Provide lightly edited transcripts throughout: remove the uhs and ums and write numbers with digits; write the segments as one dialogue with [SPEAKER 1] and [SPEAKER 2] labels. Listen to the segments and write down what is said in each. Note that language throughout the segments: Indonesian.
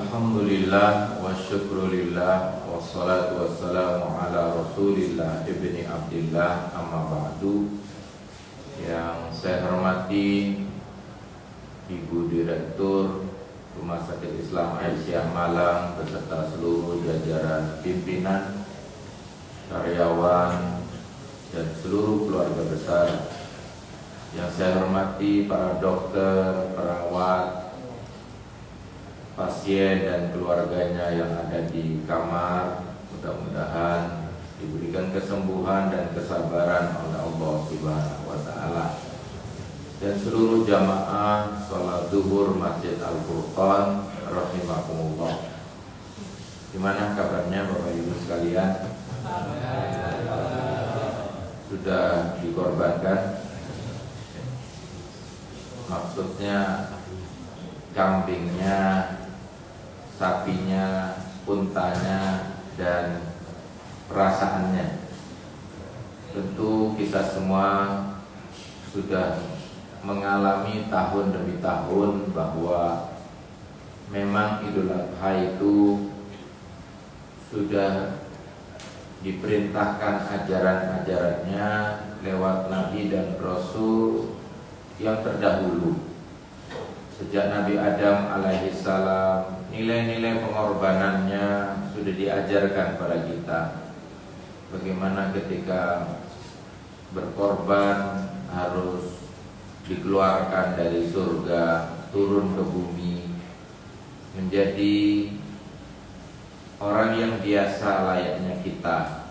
[SPEAKER 1] Alhamdulillah wa syukrulillah wassalatu wassalamu ala rasulillah ibni abdillah amma ba'du. Yang saya hormati Ibu Direktur Rumah Sakit Islam Aisyah Malang beserta seluruh jajaran pimpinan, karyawan, dan seluruh keluarga besar. Yang saya hormati para dokter, perawat, pasien dan keluarganya yang ada di kamar, mudah-mudahan diberikan kesembuhan dan kesabaran oleh Allah Subhanahu wa taala. Dan seluruh jamaah salat zuhur Masjid Al-Furqan rahimakumullah. Gimana kabarnya Bapak Ibu sekalian? Sudah dikorbankan? Maksudnya kambingnya, sapinya, untanya, dan perasaannya. Tentu kita semua sudah mengalami tahun demi tahun bahwa memang Idul Adha itu sudah diperintahkan ajaran-ajarannya lewat Nabi dan Rasul yang terdahulu. Sejak Nabi Adam alaihissalam, nilai-nilai pengorbanannya sudah diajarkan pada kita. Bagaimana ketika berkorban harus dikeluarkan dari surga, turun ke bumi, menjadi orang yang biasa layaknya kita.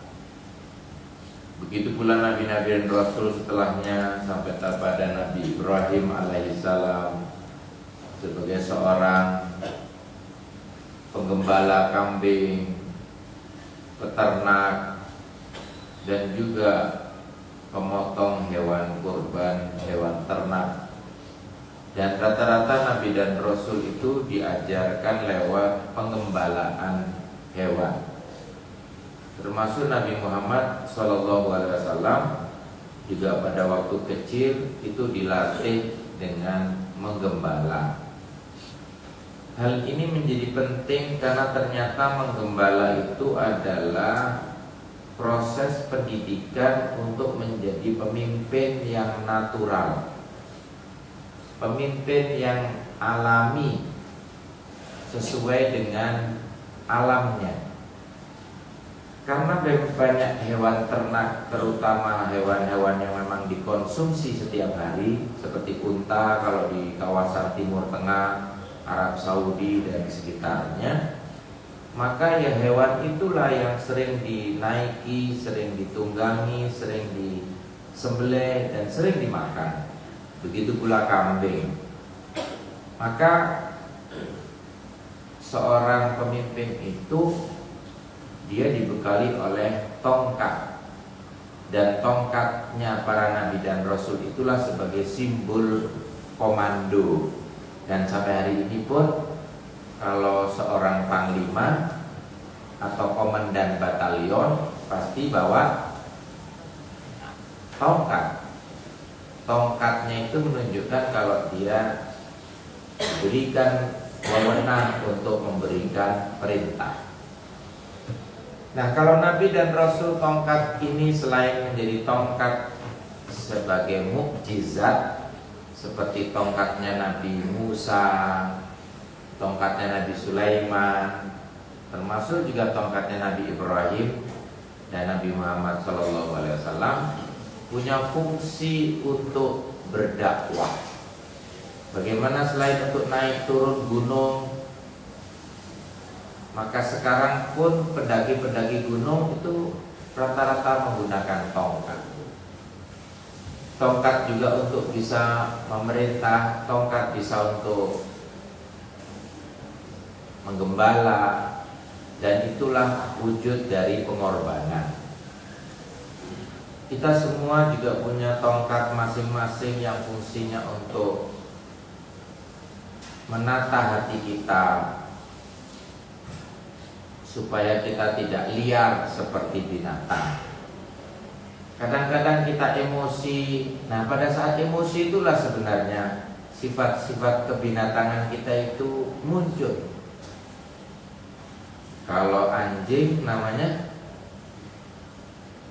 [SPEAKER 1] Begitu pula Nabi-Nabi dan Rasul setelahnya sampai kepada Nabi Ibrahim alaihissalam sebagai seorang penggembala kambing, peternak, dan juga pemotong hewan kurban, hewan ternak. Dan rata-rata Nabi dan Rasul itu diajarkan lewat penggembalaan hewan. Termasuk Nabi Muhammad SAW juga pada waktu kecil itu dilatih dengan menggembala. Hal ini menjadi penting karena ternyata menggembala itu adalah proses pendidikan untuk menjadi pemimpin yang natural, pemimpin yang alami sesuai dengan alamnya. Karena banyak hewan ternak, terutama hewan-hewan yang memang dikonsumsi setiap hari, seperti unta kalau di kawasan Timur Tengah, Arab Saudi dan sekitarnya, maka ya hewan itulah yang sering dinaiki, sering ditunggangi, sering disembelih dan sering dimakan. Begitu pula kambing. Maka seorang pemimpin itu dia dibekali oleh tongkat, dan tongkatnya para nabi dan rasul itulah sebagai simbol komando. Dan sampai hari ini pun kalau seorang panglima atau komandan batalion pasti bawa tongkat. Tongkatnya itu menunjukkan kalau dia diberikan wewenang untuk memberikan perintah. Nah, kalau Nabi dan Rasul, tongkat ini selain menjadi tongkat sebagai mukjizat seperti tongkatnya Nabi Musa, tongkatnya Nabi Sulaiman, termasuk juga tongkatnya Nabi Ibrahim dan Nabi Muhammad SAW, punya fungsi untuk berdakwah. Bagaimana selain untuk naik turun gunung, maka sekarang pun pendaki-pendaki gunung itu rata-rata menggunakan tongkat. Tongkat juga untuk bisa memerintah, tongkat bisa untuk menggembala, dan itulah wujud dari pengorbanan. Kita semua juga punya tongkat masing-masing yang fungsinya untuk menata hati kita supaya kita tidak liar seperti binatang. Kadang-kadang kita emosi. Nah, pada saat emosi itulah sebenarnya sifat-sifat kebinatangan kita itu muncul. Kalau anjing namanya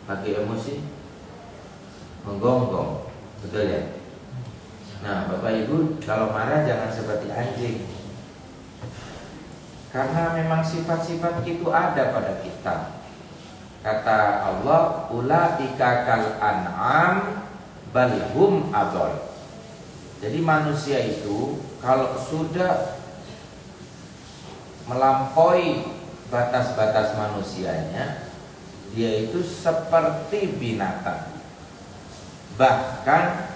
[SPEAKER 1] lagi emosi menggonggong, betul ya? Nah, Bapak Ibu, kalau marah jangan seperti anjing. Karena memang sifat-sifat itu ada pada kita. Kata Allah, ulaika kal an'am bal hum adall. Jadi manusia itu kalau sudah melampaui batas-batas manusianya, dia itu seperti binatang, bahkan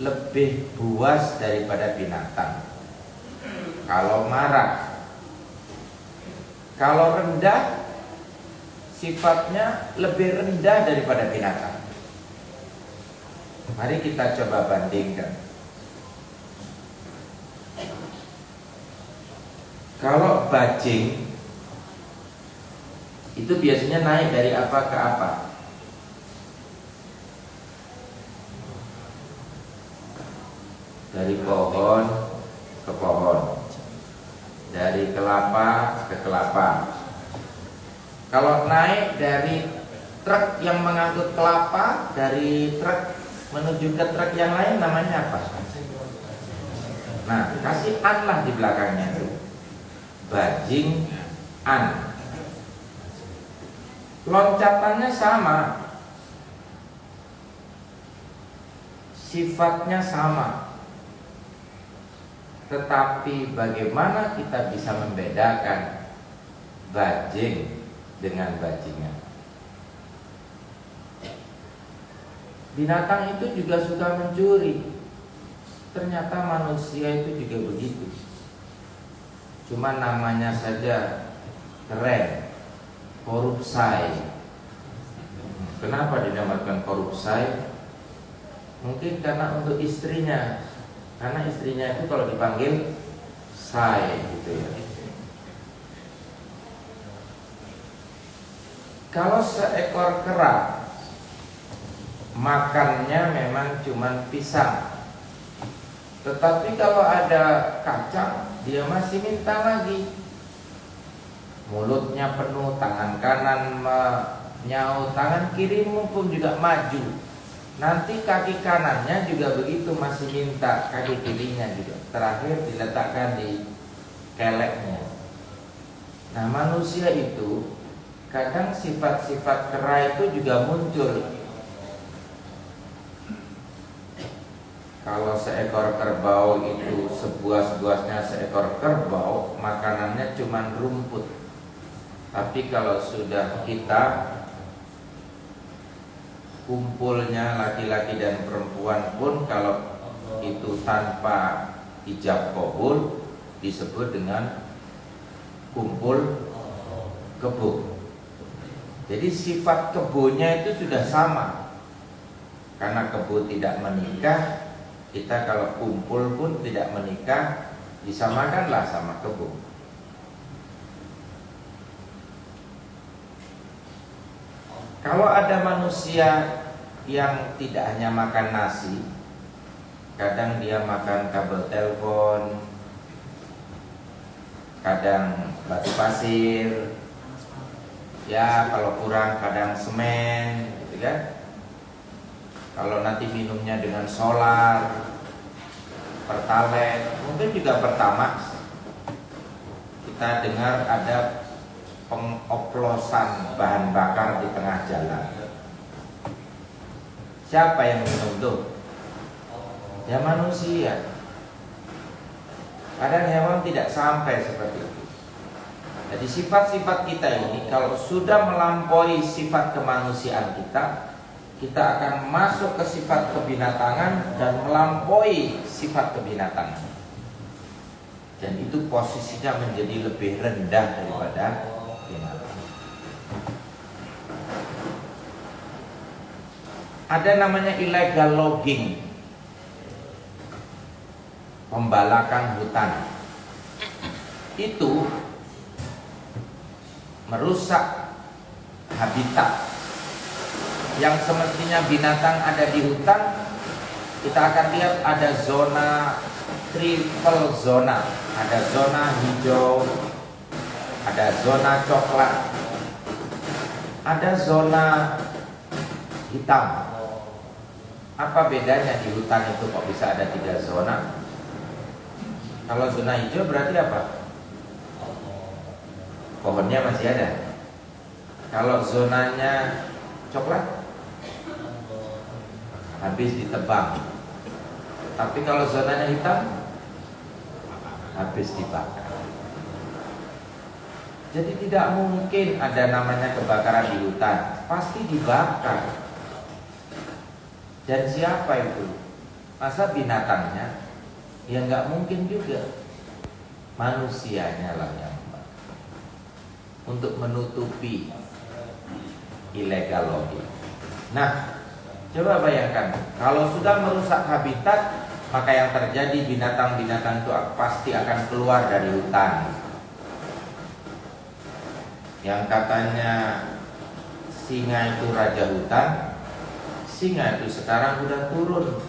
[SPEAKER 1] lebih buas daripada binatang. Kalau marah, kalau rendah, sifatnya lebih rendah daripada binatang. Mari kita coba bandingkan. Kalau bajing itu biasanya naik dari apa ke apa? Dari pohon ke pohon, dari kelapa ke kelapa. Kalau naik dari truk yang mengangkut kelapa, dari truk menuju ke truk yang lain, namanya apa? Nah, kasih an lah di belakangnya itu. Bajing an. Loncatannya sama, sifatnya sama, tetapi bagaimana kita bisa membedakan bajing dengan bajingan? Binatang itu juga suka mencuri. Ternyata manusia itu juga begitu. Cuma namanya saja keren, korupsi. Kenapa dinamakan korupsi? Mungkin karena untuk istrinya. Karena istrinya itu kalau dipanggil say gitu ya. Kalau seekor kera makannya memang cuma pisang, tetapi kalau ada kacang dia masih minta lagi. Mulutnya penuh, tangan kanan menyaut, tangan kiri pun juga maju. Nanti kaki kanannya juga begitu, masih minta, kaki kirinya juga. Terakhir diletakkan di keleknya. Nah, manusia itu kadang sifat-sifat kera itu juga muncul. Kalau seekor kerbau itu sebuas-buasnya seekor kerbau, makanannya cuma rumput. Tapi kalau sudah kita kumpulnya laki-laki dan perempuan pun, kalau itu tanpa ijab qabul, disebut dengan kumpul kebo. Jadi sifat kebonya itu sudah sama. Karena kebo tidak menikah, kita kalau kumpul pun tidak menikah, disamakanlah sama kebo. Kalau ada manusia yang tidak hanya makan nasi, kadang dia makan kabel telepon, kadang batu pasir, ya kalau kurang kadang semen, gitu kan. Kalau nanti minumnya dengan solar, pertalite, mungkin juga pertamax. Kita dengar ada pengoplosan bahan bakar di tengah jalan. Siapa yang minum tuh? Ya manusia. Kadang hewan tidak sampai seperti itu. Jadi sifat-sifat kita ini kalau sudah melampaui sifat kemanusiaan kita, kita akan masuk ke sifat kebinatangan dan melampaui sifat kebinatangan. Dan itu posisinya menjadi lebih rendah daripada binatang. Ada namanya illegal logging, pembalakan hutan. Itu merusak habitat. Yang semestinya binatang ada di hutan, kita akan lihat ada zona triple zona. Ada zona hijau, ada zona coklat, ada zona hitam. Apa bedanya di hutan itu kok bisa ada 3 zona? Kalau zona hijau berarti apa? Pohonnya masih ada. Kalau zonanya coklat, habis ditebang. Tapi kalau zonanya hitam, habis dibakar. Jadi tidak mungkin ada namanya kebakaran di hutan, pasti dibakar. Dan siapa itu? Masa binatangnya? Ya nggak mungkin juga. Manusianya lah yang membakar. Untuk menutupi illegal logging. Nah, coba bayangkan, kalau sudah merusak habitat, maka yang terjadi binatang-binatang itu pasti akan keluar dari hutan. Yang katanya singa itu raja hutan, singa itu sekarang udah turun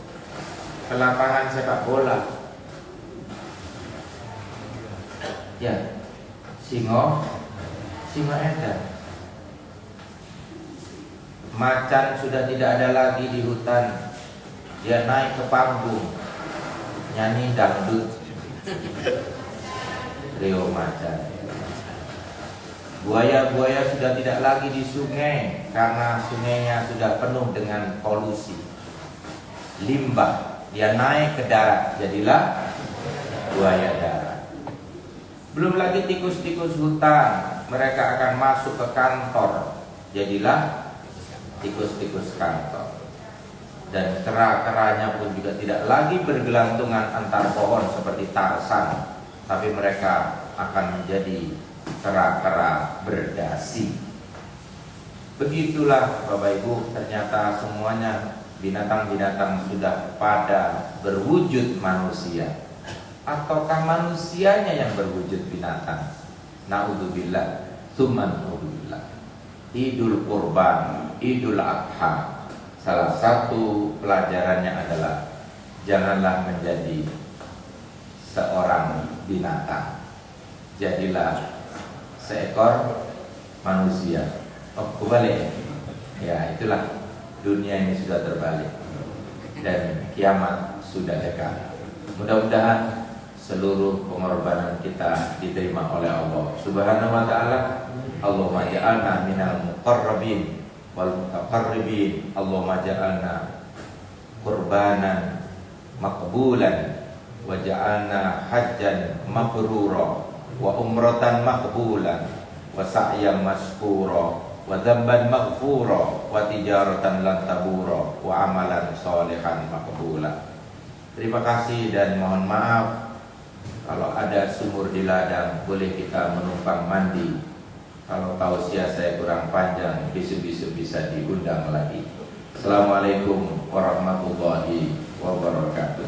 [SPEAKER 1] ke lapangan sepak bola. Ya, singa edan. Macan sudah tidak ada lagi di hutan. Dia naik ke panggung, nyanyi dangdut. Rio macan. Buaya-buaya sudah tidak lagi di sungai karena sungainya sudah penuh dengan polusi, limbah. Dia naik ke darat, jadilah buaya darat. Belum lagi tikus-tikus hutan, mereka akan masuk ke kantor, jadilah tikus-tikus kantor. Dan kera-keranya pun juga tidak lagi bergelantungan antar pohon seperti Tarsan, tapi mereka akan menjadi kera-kera berdasi. Begitulah Bapak Ibu, ternyata semuanya binatang-binatang sudah pada berwujud manusia. Ataukah manusianya yang berwujud binatang? Na'udzubillah, tsumma na'udzubillah. Idul Kurban, Idul Adha, salah satu pelajarannya adalah janganlah menjadi seorang binatang. Jadilah seekor manusia. Oh, kebalik. Ya, itulah dunia ini sudah terbalik dan kiamat sudah dekat. Mudah-mudahan seluruh pengorbanan kita diterima oleh Allah Subhanahu wa taala. Allahumma ja'alna minal muqarrabin wal mutaqarribin. Allahumma ja'alna qurbanan maqbulan wa ja'alna hajjan mabrura wa umratan maqbulan wa sa'yan maskura wa dzamban maghfura wa tijaratan lan tabura wa amalan sholihan maqbula. Terima kasih dan mohon maaf kalau ada sumur di ladang, boleh kita menumpang mandi. Kalau tausiah saya kurang panjang, bisu-bisu bisa diundang lagi. Assalamualaikum warahmatullahi wabarakatuh.